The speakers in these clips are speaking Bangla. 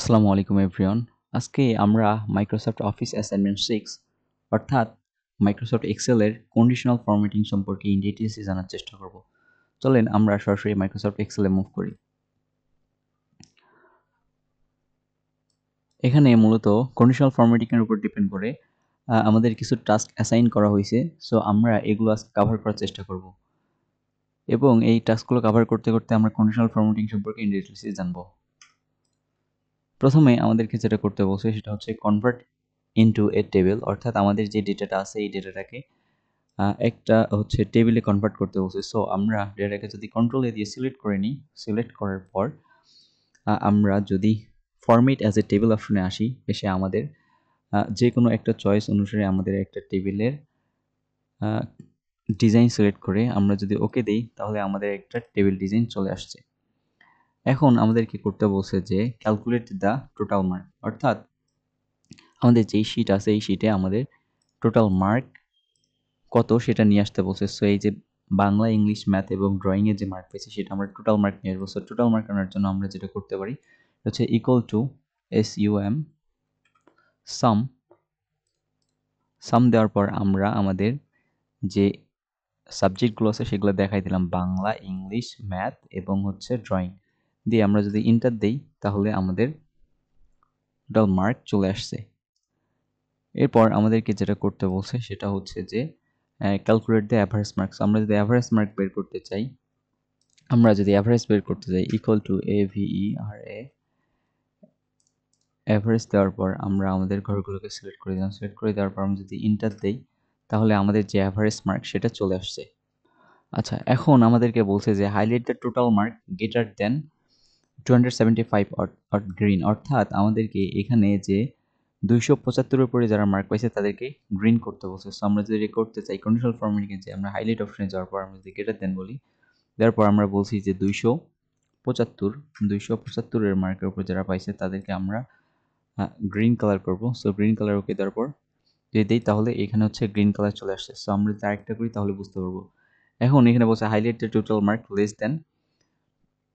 আসসালামু আলাইকুম এভরিওয়ান। আজকে আমরা মাইক্রোসফট অফিস অ্যাসাইনমেন্ট 6 অর্থাৎ মাইক্রোসফট এক্সেলের কন্ডিশনাল ফরম্যাটিং সম্পর্কে ইন ডিটেইলসে জানার চেষ্টা করব। চলেন আমরা সরাসরি মাইক্রোসফট এক্সেলে মুভ করি। এখানে মূলত কন্ডিশনাল ফরম্যাটিং এর উপর ডিপেন্ড করে আমাদের কিছু টাস্ক অ্যাসাইন করা হয়েছে। সো আমরা এগুলো আজকে কভার করার চেষ্টা করব। এবং এই টাস্কগুলো কভার করতে করতে আমরা কন্ডিশনাল ফরম্যাটিং সম্পর্কে ইন ডিটেইলসে জানব। প্রথমে আমাদেরকে যেটা করতে বলছে সেটা হচ্ছে কনভার্ট ইনটু এ টেবিল, অর্থাৎ আমাদের যে ডেটাটা আছে এই ডেটাটাকে একটা হচ্ছে টেবিলে কনভার্ট করতে বলছে। সো আমরা ডেটাকে যদি কন্ট্রোল এ দিয়ে সিলেক্ট করে নিই, সিলেক্ট করার পর আমরা যদি ফরম্যাট অ্যাজ এ টেবিল অপশনে আসি, এসে আমাদের যে কোনো একটা চয়েস অনুসারে আমাদের একটা টেবিলের ডিজাইন সিলেক্ট করে আমরা যদি ওকে দিই তাহলে আমাদের একটা টেবিল ডিজাইন চলে আসছে। এখন আমাদেরকে করতে বলছে যে ক্যালকুলেট দ্য টোটাল মার্ক, অর্থাৎ আমাদের যেই শিট আছে এই শিটে আমাদের টোটাল মার্ক কত সেটা নিয়ে আসতে বলছে। সো এই যে বাংলা, ইংলিশ, ম্যাথ এবং ড্রয়িংয়ের যে মার্ক পেয়েছি সেটা আমরা টোটাল মার্ক নিয়ে আসবো। সো টোটাল মার্ক আনার জন্য আমরা যেটা করতে পারি হচ্ছে ইকুয়াল টু SUM সাম, সাম দেওয়ার পর আমরা আমাদের যে সাবজেক্টগুলো আছে সেগুলো দেখাই দিলাম, বাংলা, ইংলিশ, ম্যাথ এবং হচ্ছে ড্রয়িং দিয়ে আমরা যদি ইন্টার দেই তাহলে আমাদের টোটাল মার্ক চলে আসছে। এরপর আমাদেরকে যেটা করতে বলছে সেটা হচ্ছে যে ক্যালকুলেট দ্য অ্যাভারেজ মার্কস। আমরা যদি অ্যাভারেজ মার্ক বের করতে চাই, আমরা যদি অ্যাভারেজ বের করতে যাই ইকুয়াল টু AVERA, অ্যাভারেজ দেওয়ার পর আমরা আমাদের ঘরগুলোকে সিলেক্ট করে দিলাম। সিলেক্ট করে দেওয়ার পর আমরা যদি ইন্টার দেই তাহলে আমাদের যে অ্যাভারেজ মার্ক সেটা চলে আসছে। আচ্ছা, এখন আমাদেরকে বলছে যে highlight the total mark greater than 275 or green, অর্থাৎ আমাদেরকে এখানে যে 275 উপরে যারা মার্ক পাইছে তাদেরকে গ্রিন করতে বলছে। সো আমরা যদি করতে চাই কন্ডিশনাল ফরম্যাটিং এ যে আমরা হাইলাইট অপশনে যাওয়ার পর আমরা যদি গ্রেটার দেন বলি, দেওয়ার পর আমরা বলছি যে 275 এর মার্কের উপর যারা পাইছে তাদেরকে আমরা গ্রিন কালার করব। সো গ্রিন কালার ওকে দেওয়ার পর যদি দিই তাহলে এখানে হচ্ছে গ্রিন কালার চলে আসছে। সো আমরা যদি আরেকটা করি তাহলে বুঝতে পারবো। এখন এখানে বলছে highlight the total mark less than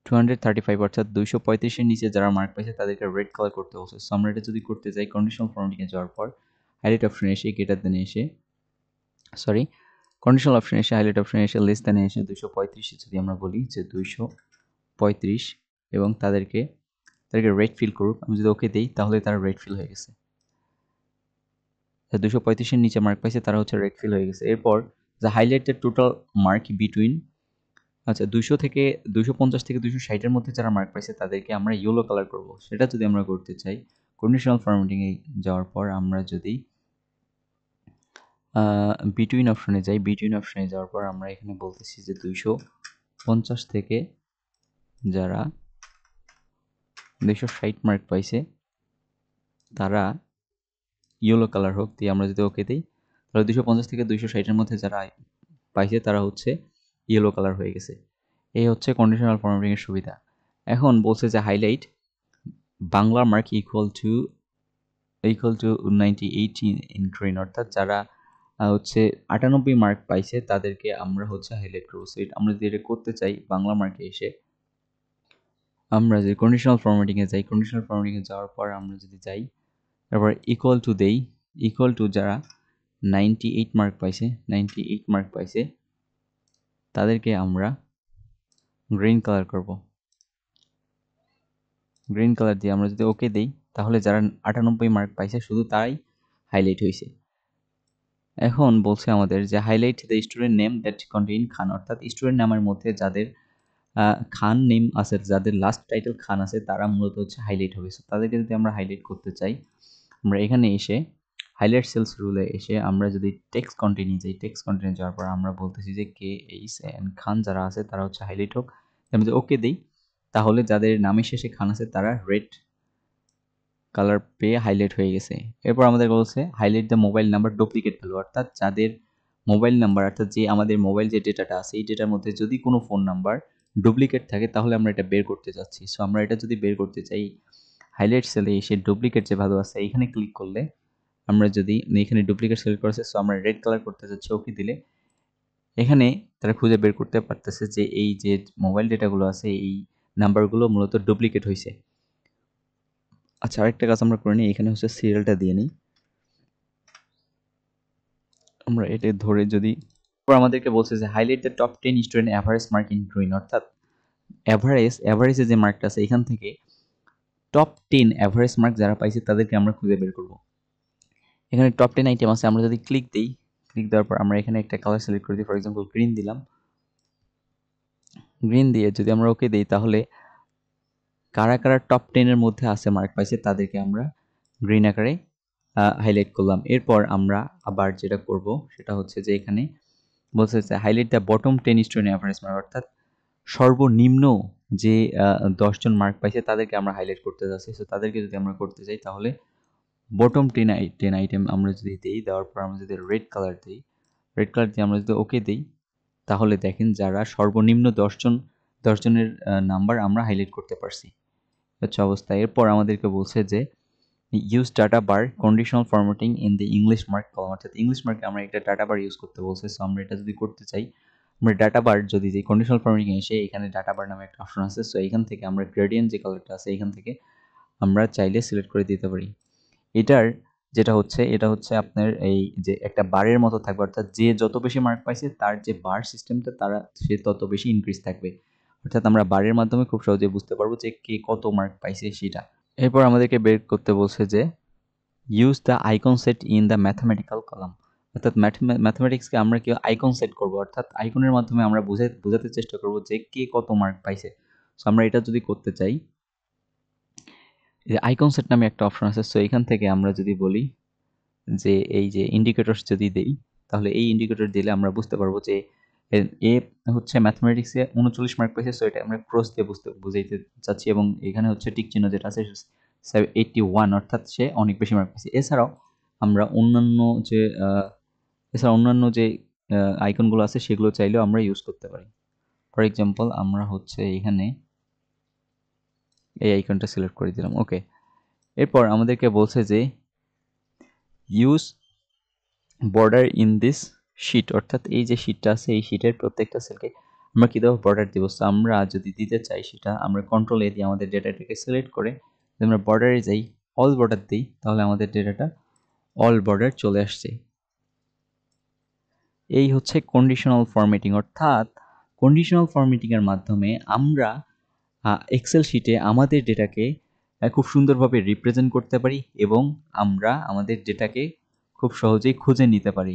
235, অর্থাৎ 235 এর নিচে যারা মার্ক পাইছে তাদেরকে রেড কালার করতে বলছে। সো আমরা এটা যদি করতে চাই কন্ডিশনাল ফরম্যাটিং এ যাওয়ার পর হাইলাইট অপশনে এসে গ্রেটার দেন এসে কন্ডিশনাল অপশনে এসে হাইলাইট অপশনে এসে লেস দেন এসে 235 যদি আমরা বলি যে 235 এবং তাদেরকে রেড ফিল করুক, আমি যদি ওকে দিই তাহলে তারা রেড ফিল হয়ে গেছে। 235 এর নিচে মার্ক পাইছে তারা হচ্ছে রেড ফিল হয়ে গেছে। এরপর যে highlight the total mark between, আচ্ছা 200 থেকে 250 থেকে 260 এর মধ্যে যারা মার্ক পাইছে তাদেরকে আমরা ইয়েলো কালার করব। সেটা যদি আমরা করতে চাই কন্ডিশনাল ফরম্যাটিং এ যাওয়ার পর আমরা যদি বিটুইন অপশনে যাই, বিটুইন অপশনে যাওয়ার পর আমরা এখানে বলতেছি যে 250 থেকে যারা 260 মার্ক পাইছে তারা ইয়েলো কালার হোক দিয়ে আমরা যদি ওকে দিই তাহলে 250 থেকে 260 এর মধ্যে যারা পাইছে তারা হচ্ছে ইয়েলো কালার হয়ে গেছে। এই হচ্ছে কন্ডিশনাল ফরম্যাটিং এর সুবিধা। এখন বলছে যে highlight Bangla mark equal to 98 in green, অর্থাৎ যারা হচ্ছে 98 মার্ক পাইছে তাদেরকে আমরা হচ্ছে হাইলাইট করবো। সো আমরা যদি এটা করতে চাই বাংলা মার্কে এসে আমরা যে কন্ডিশনাল ফরম্যাটিং এ যাই, কন্ডিশনাল ফরম্যাটিং এ যাওয়ার পর আমরা যদি যাই তারপর ইকুয়াল টু দেই, ইকুয়াল টু যারা 98 মার্ক পাইছে, 98 মার্ক পাইছে তাদেরকে আমরা গ্রিন কালার করব। গ্রিন কালার দিয়ে আমরা যদি ওকে দেই তাহলে যারা 98 মার্ক পাইছে শুধু তারাই হাইলাইট হয়েছে। এখন বলছে আমাদের যে highlight the student name that contain Khan, অর্থাৎ স্টুডেন্ট নামের মধ্যে যাদের খান নেম আছে, যাদের লাস্ট টাইটেল খান আছে তারা মূলত হচ্ছে হাইলাইট হবে। সো তাদেরকে যদি আমরা হাইলাইট করতে চাই আমরা এখানে এসে হাইলাইট সেলস রুলে এসে আমরা যদি টেক্সট কন্টেইনে যাই, টেক্সট কন্টেইনে যাওয়ার পর আমরা বলতেছি যে KHN খান যারা আছে তারা হচ্ছে হাইলাইট হোক। আমি যদি ওকে দিই তাহলে যাদের নামের শেষে খান আছে তারা রেড কালার পেয়ে হাইলাইট হয়ে গেছে। এরপর আমাদের বলছে highlight the mobile number duplicate value, অর্থাৎ যাদের মোবাইল নাম্বার, অর্থাৎ যে আমাদের মোবাইল যে ডেটাটা আছে এই ডেটার মধ্যে যদি কোনো ফোন নাম্বার ডুপ্লিকেট থাকে তাহলে আমরা এটা বের করতে চাচ্ছি। সো আমরা এটা যদি বের করতে চাই হাইলাইট সেলে এসে ডুপ্লিকেট যে ভ্যালু আছে এখানে ক্লিক করলে আমরা যদি এখানে ডুপ্লিকেট সিলেক্ট করেছে, সো আমরা রেড কালার করতে চাচ্ছি, ওকে দিলে এখানে তারা খুঁজে বের করতে পারতেছে যে এই যে মোবাইল ডেটাগুলো আছে এই নাম্বারগুলো মূলত ডুপ্লিকেট হয়েছে। আচ্ছা, আরেকটা কাজ আমরা করে নিই, এখানে হচ্ছে সিরিয়ালটা দিয়ে নিই। আমরা এটা ধরে যদি আমাদেরকে বলছে যে highlight the top 10 student average mark in green, অর্থাৎ অ্যাভারেজে যে মার্কটা আছে এখান থেকে টপ 10 অ্যাভারেজ মার্ক যারা পাইছে তাদেরকে আমরা খুঁজে বের করব। এখানে টপ 10 আইটেম আছে, আমরা যদি ক্লিক দিই, ক্লিক দেওয়ার পর আমরা এখানে একটা কালার সিলেক্ট করে দিই, ফর এক্সাম্পল গ্রিন দিলাম। গ্রিন দিয়ে যদি আমরা ওকে দিই তাহলে কারা কারা টপ 10 এর মধ্যে আছে মার্ক পাইছে তাদেরকে আমরা গ্রিন আকারে হাইলাইট করলাম। এরপর আমরা আবার যেটা করব সেটা হচ্ছে যে এখানে বলছে যে highlight the bottom 10 student average mark, অর্থাৎ সর্বনিম্ন যে 10 জন মার্ক পাইছে তাদেরকে আমরা হাইলাইট করতে যাচ্ছি। সো তাদেরকে যদি আমরা করতে চাই তাহলে বটম 10 আইটেম আমরা যদি দিই, দেওয়ার পর আমরা যদি রেড কালার দিই, রেড কালার দিয়ে আমরা যদি ওকে দিই তাহলে দেখেন যারা সর্বনিম্ন 10 জনের নাম্বার আমরা হাইলাইট করতে পারছি। হচ্ছে অবস্থা। এরপর আমাদেরকে বলছে যে use data bar conditional formatting in the English mark column, অর্থাৎ ইংলিশ মার্কে আমরা একটা ডাটা বার ইউজ করতে বলছে। সো আমরা এটা যদি করতে চাই, আমরা ডাটা বার যদি যে কন্ডিশনাল ফরম্যাটিং এসে এখানে ডাটা বার নামে একটা অপশন আছে। সো এখান থেকে আমরা গ্রেডিয়েন্ট যে কালারটা আছে এখান থেকে আমরা চাইলে সিলেক্ট করে দিতে পারি। এটার যেটা হচ্ছে এটা হচ্ছে আপনার এই যে একটা বারের মতো থাকবে, অর্থাৎ যে যত বেশি মার্ক পাইছে তার যে বার সিস্টেমটা সে তত বেশি ইনক্রিজ থাকবে। অর্থাৎ আমরা বারের মাধ্যমে খুব সহজে বুঝতে পারবো যে কে কত মার্ক পাইছে সেটা। এরপর আমাদেরকে বের করতে বলছে যে use the icon set in the mathematical column, অর্থাৎ ম্যাথমেটিক্সকে আমরা কি আইকন সেট করবো, অর্থাৎ আইকনের মাধ্যমে আমরা বোঝাতে চেষ্টা করবো যে কে কত মার্ক পাইছে। সো আমরা এটা যদি করতে চাই, যে আইকন সেট নামে একটা অপশন আছে। সো এখান থেকে আমরা যদি বলি যে এই যে ইন্ডিকেটরস যদি দেই তাহলে এই ইন্ডিকেটর দিলে আমরা বুঝতে পারবো যে এ হচ্ছে ম্যাথমেটিক্সে 39 মার্ক পাইছে। সো এটা আমরা ক্রস দিয়ে বুঝাইতে চাচ্ছি, এবং এখানে হচ্ছে টিক চিহ্ন যেটা আছে 81, অর্থাৎ সে অনেক বেশি মার্ক পাইছে। এছাড়াও আমরা অন্যান্য যে আইকনগুলো আছে সেগুলো চাইলেও আমরা ইউজ করতে পারি। ফর এক্সাম্পল আমরা হচ্ছে এখানে এই আইকনটা সিলেক্ট করে দিলাম, ওকে। এরপর আমাদেরকে বলছে যে use border in this sheet, অর্থাৎ এই যে শিটটা আছে এই শিটের প্রত্যেকটা সেলকে আমরা কী দেবো, বর্ডার দিব। সো আমরা যদি দিতে চাই সেটা আমরা কন্ট্রোল এ দিয়ে আমাদের ডেটাটাকে সিলেক্ট করে যদি আমরা বর্ডারে যাই, অল বর্ডার দিই, তাহলে আমাদের ডেটাটা অল বর্ডার চলে আসছে। এই হচ্ছে কন্ডিশনাল ফরম্যাটিং, অর্থাৎ কন্ডিশনাল ফরম্যাটিংয়ের মাধ্যমে আমরা এক্সেল শিটে আমাদের ডেটাকে খুব সুন্দরভাবে রিপ্রেজেন্ট করতে পারি এবং আমরা আমাদের ডেটাকে খুব সহজেই খুঁজে নিতে পারি।